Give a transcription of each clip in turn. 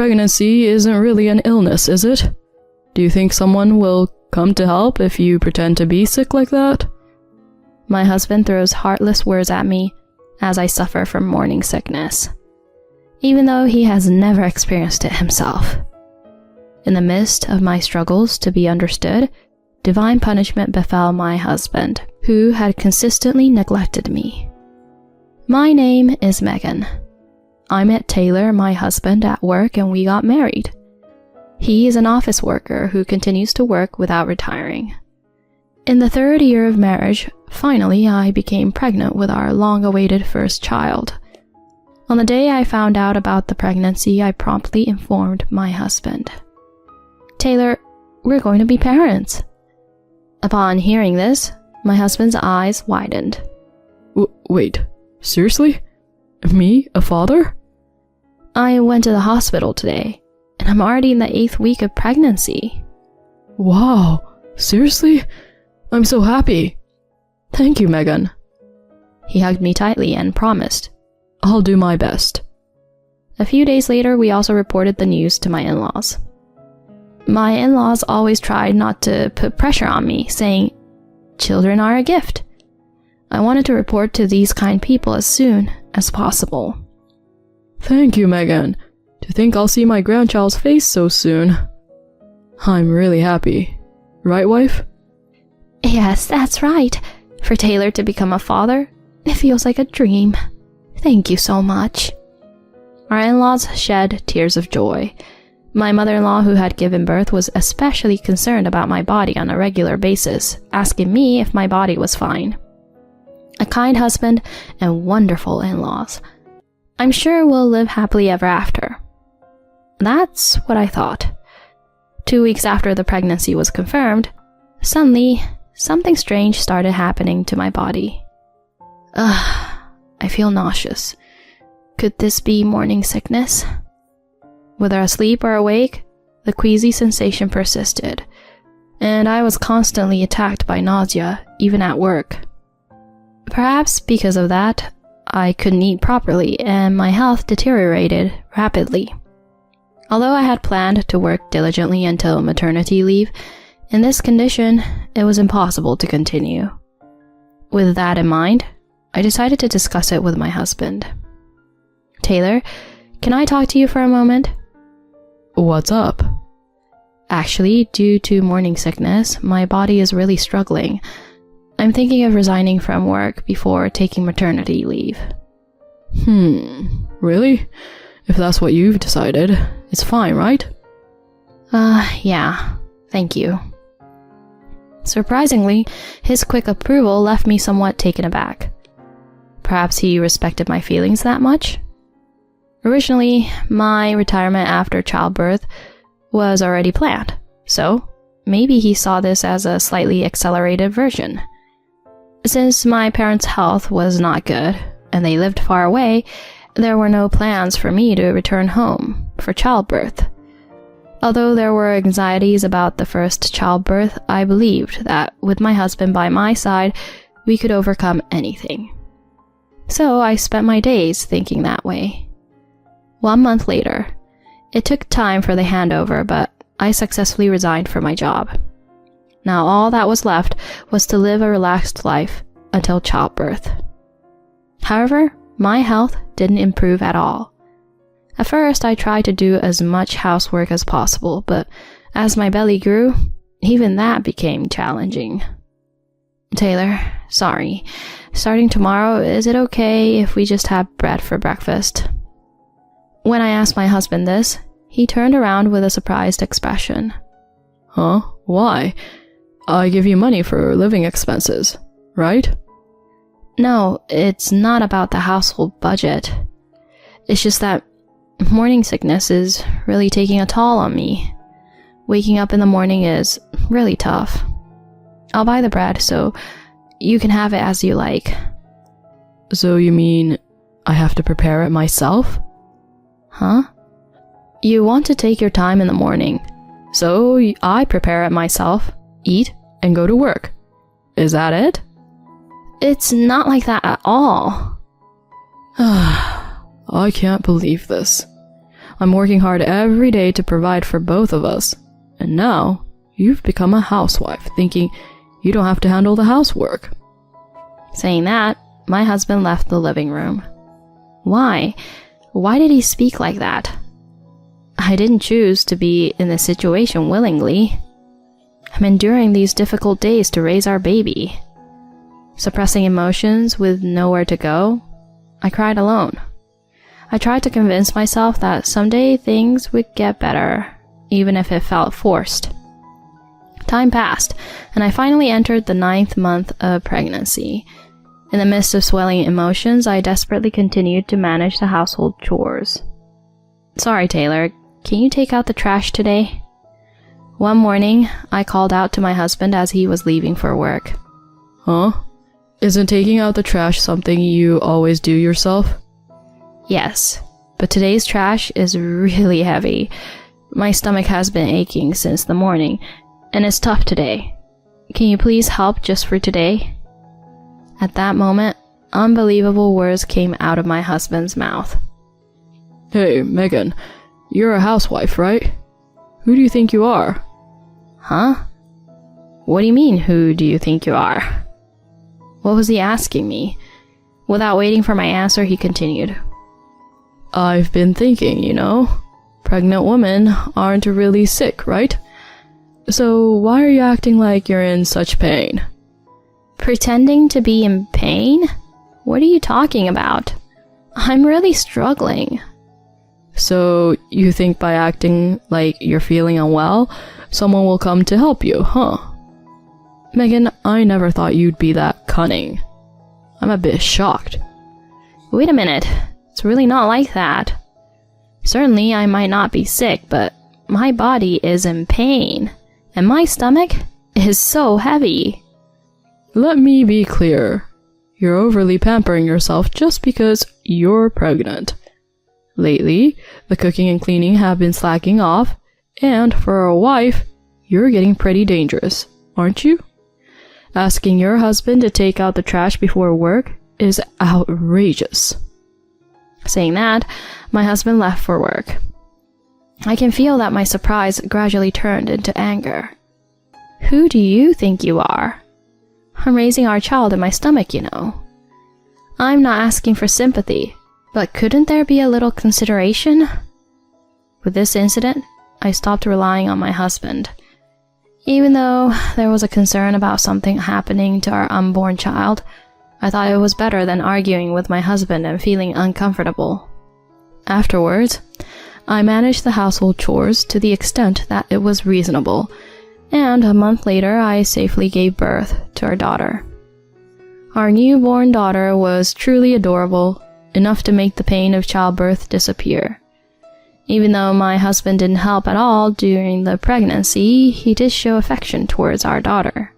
pregnancy isn't really an illness, is it? Do you think someone will come to help if you pretend to be sick like that? My husband throws heartless words at me as I suffer from morning sickness, even though he has never experienced it himself. In the midst of my struggles to be understood, divine punishment befell my husband, who had consistently neglected me. My name is Megan. I met Taylor, my husband, at work and we got married. He is an office worker who continues to work without retiring. In the 3rd year of marriage, finally I became pregnant with our long-awaited first child. On the day I found out about the pregnancy, I promptly informed my husband. Taylor, we're going to be parents. Upon hearing this, my husband's eyes widened. Wait, seriously? Me, a father? I went to the hospital today, and I'm already in the 8th week of pregnancy. Wow, seriously? I'm so happy. Thank you, Megan. He hugged me tightly and promised, I'll do my best. A few days later, we also reported the news to my in-laws. My in-laws always tried not to put pressure on me, saying, children are a gift. I wanted to report to these kind people as soon as possible. Thank you, Megan. To think I'll see my grandchild's face so soon. I'm really happy. Right, wife? Yes, that's right. For Taylor to become a father, it feels like a dream. Thank you so much. Our in-laws shed tears of joy. My mother-in-law, who had given birth, was especially concerned about my body on a regular basis, asking me if my body was fine. A kind husband and wonderful in-laws. I'm sure we'll live happily ever after. That's what I thought. 2 weeks after the pregnancy was confirmed, suddenly, something strange started happening to my body. I feel nauseous. Could this be morning sickness? Whether asleep or awake, the queasy sensation persisted, and I was constantly attacked by nausea, even at work. Perhaps because of that, I couldn't eat properly and my health deteriorated rapidly. Although I had planned to work diligently until maternity leave, in this condition, it was impossible to continue. With that in mind, I decided to discuss it with my husband. Taylor, can I talk to you for a moment? What's up? Actually, due to morning sickness, my body is really struggling. I'm thinking of resigning from work before taking maternity leave. Really? If that's what you've decided, it's fine, right? Yeah, thank you. Surprisingly, his quick approval left me somewhat taken aback. Perhaps he respected my feelings that much? Originally, my retirement after childbirth was already planned, so maybe he saw this as a slightly accelerated version. Since my parents' health was not good, and they lived far away, there were no plans for me to return home for childbirth. Although there were anxieties about the first childbirth, I believed that with my husband by my side, we could overcome anything. So I spent my days thinking that way. 1 month later, it took time for the handover, but I successfully resigned from my job. Now all that was left was to live a relaxed life until childbirth. However, my health didn't improve at all. At first, I tried to do as much housework as possible, but as my belly grew, even that became challenging. Taylor, sorry. Starting tomorrow, is it okay if we just have bread for breakfast? When I asked my husband this, he turned around with a surprised expression. Huh? Why? I give you money for living expenses, right? No, it's not about the household budget. It's just that morning sickness is really taking a toll on me. Waking up in the morning is really tough. I'll buy the bread, so you can have it as you like. So you mean I have to prepare it myself? Huh? You want to take your time in the morning, so I prepare it myself, eat, and go to work. Is that it? It's not like that at all. I can't believe this. I'm working hard every day to provide for both of us. And now, you've become a housewife, thinking you don't have to handle the housework." Saying that, my husband left the living room. Why? Why did he speak like that? I didn't choose to be in this situation willingly. I'm enduring these difficult days to raise our baby. Suppressing emotions with nowhere to go, I cried alone. I tried to convince myself that someday things would get better, even if it felt forced. Time passed, and I finally entered the 9th month of pregnancy. In the midst of swelling emotions, I desperately continued to manage the household chores. "Sorry, Taylor, can you take out the trash today?" One morning, I called out to my husband as he was leaving for work. "Huh? Isn't taking out the trash something you always do yourself?" "Yes, but today's trash is really heavy. My stomach has been aching since the morning, and it's tough today. Can you please help just for today?" At that moment, unbelievable words came out of my husband's mouth. "Hey, Megan, you're a housewife, right? Who do you think you are?" "Huh? What do you mean, who do you think you are?" What was he asking me? Without waiting for my answer, he continued. "I've been thinking, pregnant women aren't really sick, right? So why are you acting like you're in such pain?" Pretending to be in pain? What are you talking about? I'm really struggling. "So you think by acting like you're feeling unwell, someone will come to help you, huh? Megan, I never thought you'd be that cunning. I'm a bit shocked." Wait a minute. It's really not like that. Certainly, I might not be sick, but my body is in pain, and my stomach is so heavy. "Let me be clear. You're overly pampering yourself just because you're pregnant. Lately, the cooking and cleaning have been slacking off, and for a wife, you're getting pretty dangerous, aren't you? Asking your husband to take out the trash before work is outrageous." Saying that, my husband left for work. I can feel that my surprise gradually turned into anger. "Who do you think you are? I'm raising our child in my stomach, you know. I'm not asking for sympathy, but couldn't there be a little consideration?" With this incident, I stopped relying on my husband. Even though there was a concern about something happening to our unborn child, I thought it was better than arguing with my husband and feeling uncomfortable. Afterwards, I managed the household chores to the extent that it was reasonable, and a month later I safely gave birth to our daughter. Our newborn daughter was truly adorable, enough to make the pain of childbirth disappear. Even though my husband didn't help at all during the pregnancy, he did show affection towards our daughter.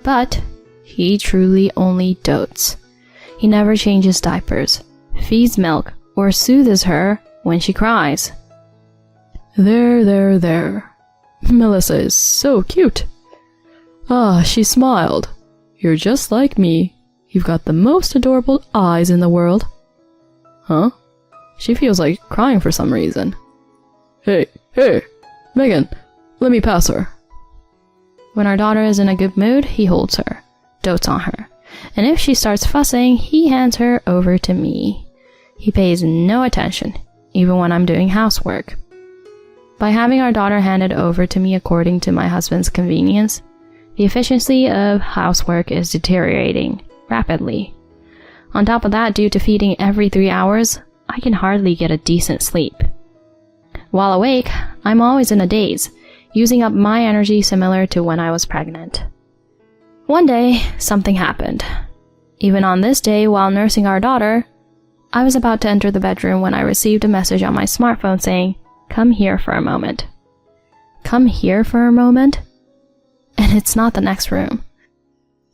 But he truly only dotes. He never changes diapers, feeds milk, or soothes her when she cries. There. Melissa is so cute. Ah, she smiled. You're just like me. You've got the most adorable eyes in the world." Huh? She feels like crying for some reason. Hey, Megan, let me pass her." When our daughter is in a good mood, he holds her, dotes on her, and if she starts fussing, he hands her over to me. He pays no attention, even when I'm doing housework. By having our daughter handed over to me according to my husband's convenience, the efficiency of housework is deteriorating rapidly. On top of that, due to feeding every 3 hours, I can hardly get a decent sleep. While awake, I'm always in a daze, using up my energy similar to when I was pregnant. One day, something happened. Even on this day, while nursing our daughter, I was about to enter the bedroom when I received a message on my smartphone saying, "Come here for a moment." Come here for a moment? And it's not the next room.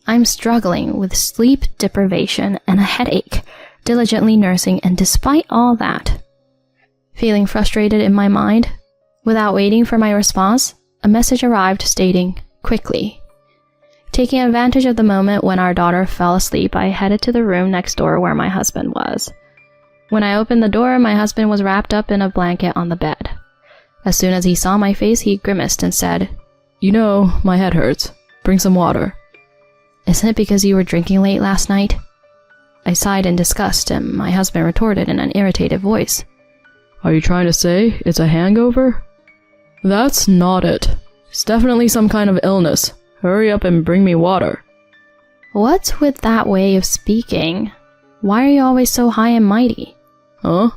I'm struggling with sleep deprivation and a headache, diligently nursing, and despite all that, feeling frustrated in my mind, without waiting for my response, a message arrived stating, "Quickly." Taking advantage of the moment when our daughter fell asleep, I headed to the room next door where my husband was. When I opened the door, my husband was wrapped up in a blanket on the bed. As soon as he saw my face, he grimaced and said, "You know, my head hurts. Bring some water." "Isn't it because you were drinking late last night?" I sighed in disgust, and my husband retorted in an irritated voice. "Are you trying to say it's a hangover?" "That's not it. It's definitely some kind of illness. Hurry up and bring me water." What's with that way of speaking? Why are you always so high and mighty? Huh?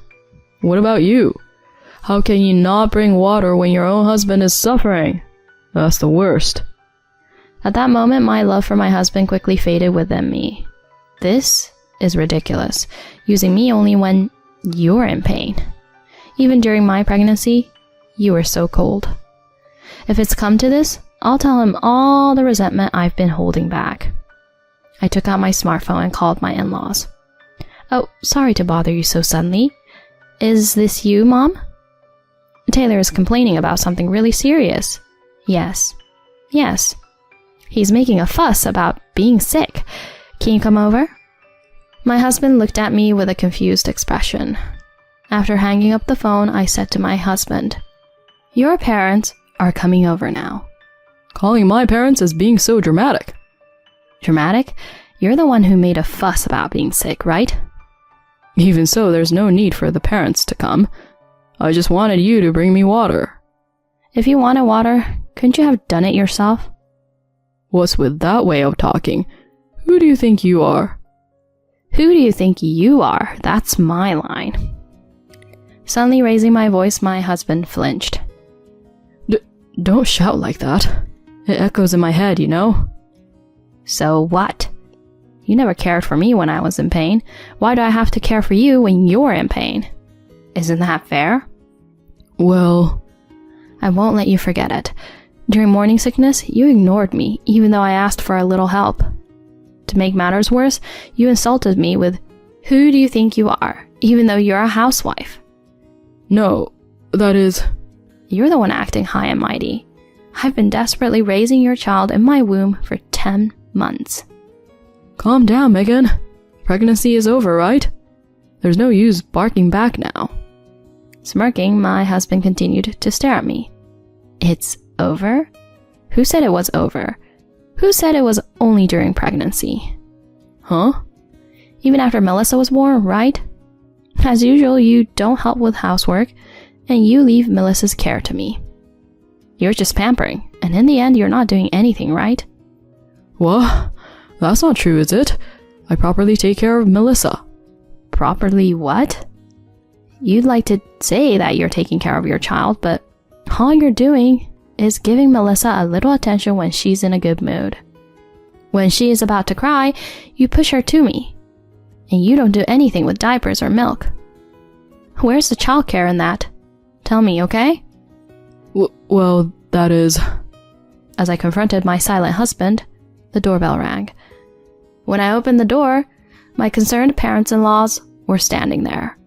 What about you? How can you not bring water when your own husband is suffering? That's the worst. At that moment, my love for my husband quickly faded within me. This is ridiculous, using me only when you're in pain. Even during my pregnancy, you were so cold. If it's come to this, I'll tell him all the resentment I've been holding back. I took out my smartphone and called my in-laws. "Oh, sorry to bother you so suddenly. Is this you, Mom? Taylor is complaining about something really serious." Yes. He's making a fuss about being sick. Can you come over?" My husband looked at me with a confused expression. After hanging up the phone, I said to my husband, "Your parents are coming over now." Calling my parents as being so dramatic. Dramatic? You're the one who made a fuss about being sick, right? Even so, there's no need for the parents to come. I just wanted you to bring me water. If you wanted water, couldn't you have done it yourself? What's with that way of talking? Who do you think you are? Who do you think you are? That's my line. Suddenly raising my voice, my husband flinched. Don't shout like that. It echoes in my head, you know? So what? You never cared for me when I was in pain. Why do I have to care for you when you're in pain? Isn't that fair? Well, I won't let you forget it. During morning sickness, you ignored me, even though I asked for a little help. To make matters worse, you insulted me with, "Who do you think you are?" even though you're a housewife. No, that is... You're the one acting high and mighty. I've been desperately raising your child in my womb for 10 months. Calm down, Megan. Pregnancy is over, right? There's no use barking back now. Smirking, my husband continued to stare at me. It's over? Who said it was over? Who said it was only during pregnancy? Huh? Even after Melissa was born, right? As usual, you don't help with housework, and you leave Melissa's care to me. You're just pampering, and in the end, you're not doing anything, right? What? That's not true, is it? I properly take care of Melissa. Properly what? You'd like to say that you're taking care of your child, but all you're doing is giving Melissa a little attention when she's in a good mood. When she is about to cry, you push her to me, and you don't do anything with diapers or milk. Where's the childcare in that? Tell me, okay? Well, that is... As I confronted my silent husband, the doorbell rang. When I opened the door, my concerned parents-in-laws were standing there.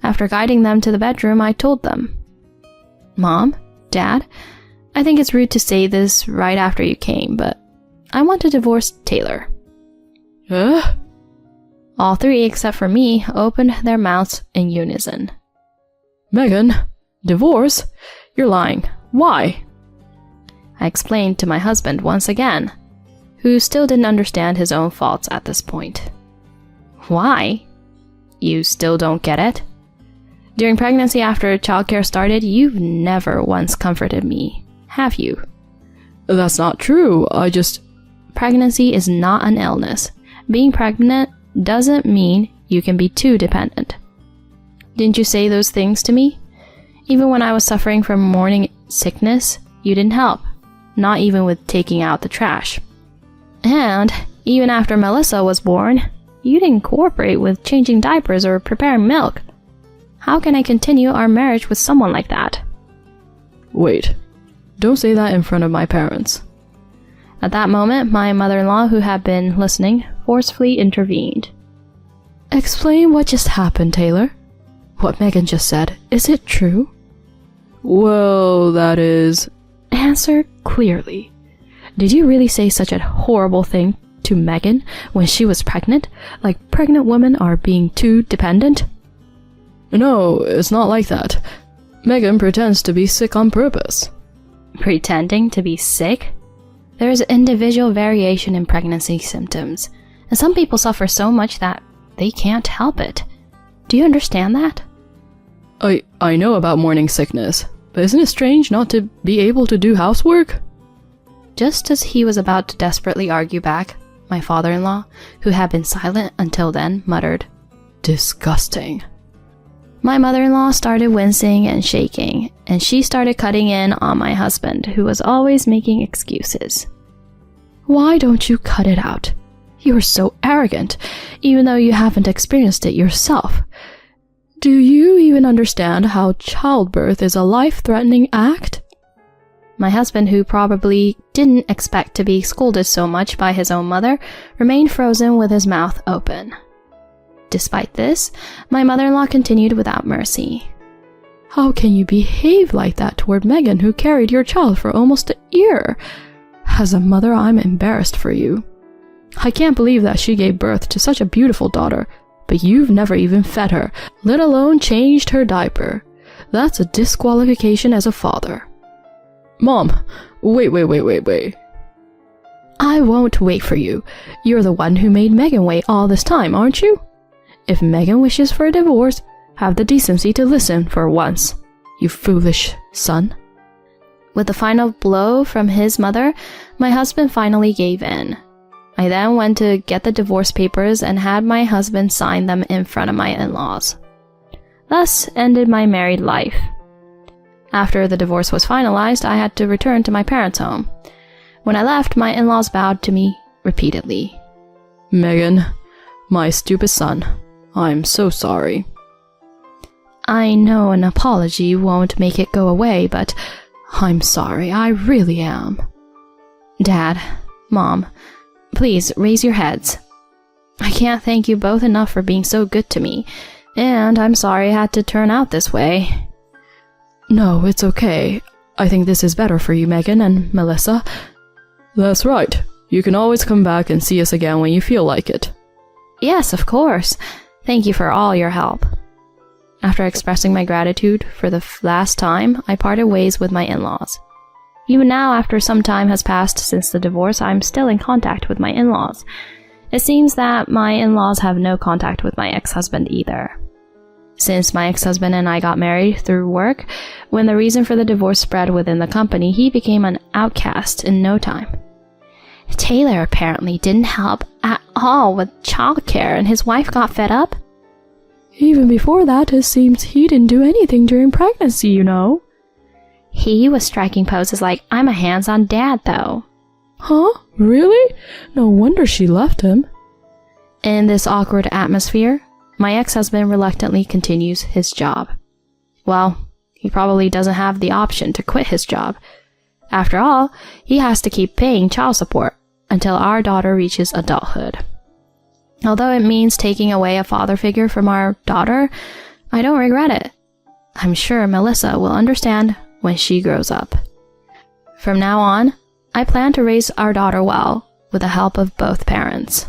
After guiding them to the bedroom, I told them, "Mom, Dad, I think it's rude to say this right after you came, but I want to divorce Taylor." Huh? All three, except for me, opened their mouths in unison. Megan, divorce? You're lying. Why? I explained to my husband once again, who still didn't understand his own faults at this point. Why? You still don't get it? During pregnancy after childcare started, you've never once comforted me, have you? That's not true. I just... Pregnancy is not an illness. Being pregnant doesn't mean you can be too dependent. Didn't you say those things to me? Even when I was suffering from morning sickness, you didn't help, not even with taking out the trash. And even after Melissa was born, you didn't cooperate with changing diapers or preparing milk. How can I continue our marriage with someone like that? Wait, don't say that in front of my parents. At that moment, my mother-in-law, who had been listening, forcefully intervened. Explain what just happened, Taylor. What Megan just said, is it true? Well, that is... Answer clearly. Did you really say such a horrible thing to Megan when she was pregnant? Like pregnant women are being too dependent? No, it's not like that. Megan pretends to be sick on purpose. Pretending to be sick? There is individual variation in pregnancy symptoms, and some people suffer so much that they can't help it. Do you understand that? I know about morning sickness, but isn't it strange not to be able to do housework? Just as he was about to desperately argue back, my father-in-law, who had been silent until then, muttered, "Disgusting." My mother-in-law started wincing and shaking, and she started cutting in on my husband, who was always making excuses. "Why don't you cut it out? You are so arrogant, even though you haven't experienced it yourself. Do you even understand how childbirth is a life-threatening act?" My husband, who probably didn't expect to be scolded so much by his own mother, remained frozen with his mouth open. Despite this, my mother-in-law continued without mercy. "How can you behave like that toward Megan, who carried your child for almost a year? As a mother, I'm embarrassed for you. I can't believe that she gave birth to such a beautiful daughter, but you've never even fed her, let alone changed her diaper. That's a disqualification as a father." Mom, wait. I won't wait for you. You're the one who made Megan wait all this time, aren't you? If Megan wishes for a divorce, have the decency to listen for once, you foolish son. With the final blow from his mother, my husband finally gave in. I then went to get the divorce papers and had my husband sign them in front of my in-laws. Thus ended my married life. After the divorce was finalized, I had to return to my parents' home. When I left, my in-laws bowed to me repeatedly. "Megan, my stupid son, I'm so sorry." I know an apology won't make it go away, but I'm sorry, I really am. Dad, Mom, please raise your heads. I can't thank you both enough for being so good to me, and I'm sorry it had to turn out this way. "No, it's okay. I think this is better for you, Megan and Melissa." "That's right. You can always come back and see us again when you feel like it." "Yes, of course. Thank you for all your help." After expressing my gratitude for the last time, I parted ways with my in-laws. Even now, after some time has passed since the divorce, I'm still in contact with my in-laws. It seems that my in-laws have no contact with my ex-husband either. Since my ex-husband and I got married through work, when the reason for the divorce spread within the company, he became an outcast in no time. Taylor apparently didn't help at all with childcare, and his wife got fed up. Even before that, it seems he didn't do anything during pregnancy, you know. He was striking poses like, "I'm a hands-on dad, though." Huh? Really? No wonder she left him. In this awkward atmosphere, my ex-husband reluctantly continues his job. Well, he probably doesn't have the option to quit his job. After all, he has to keep paying child support until our daughter reaches adulthood. Although it means taking away a father figure from our daughter, I don't regret it. I'm sure Melissa will understand when she grows up. From now on, I plan to raise our daughter well with the help of both parents.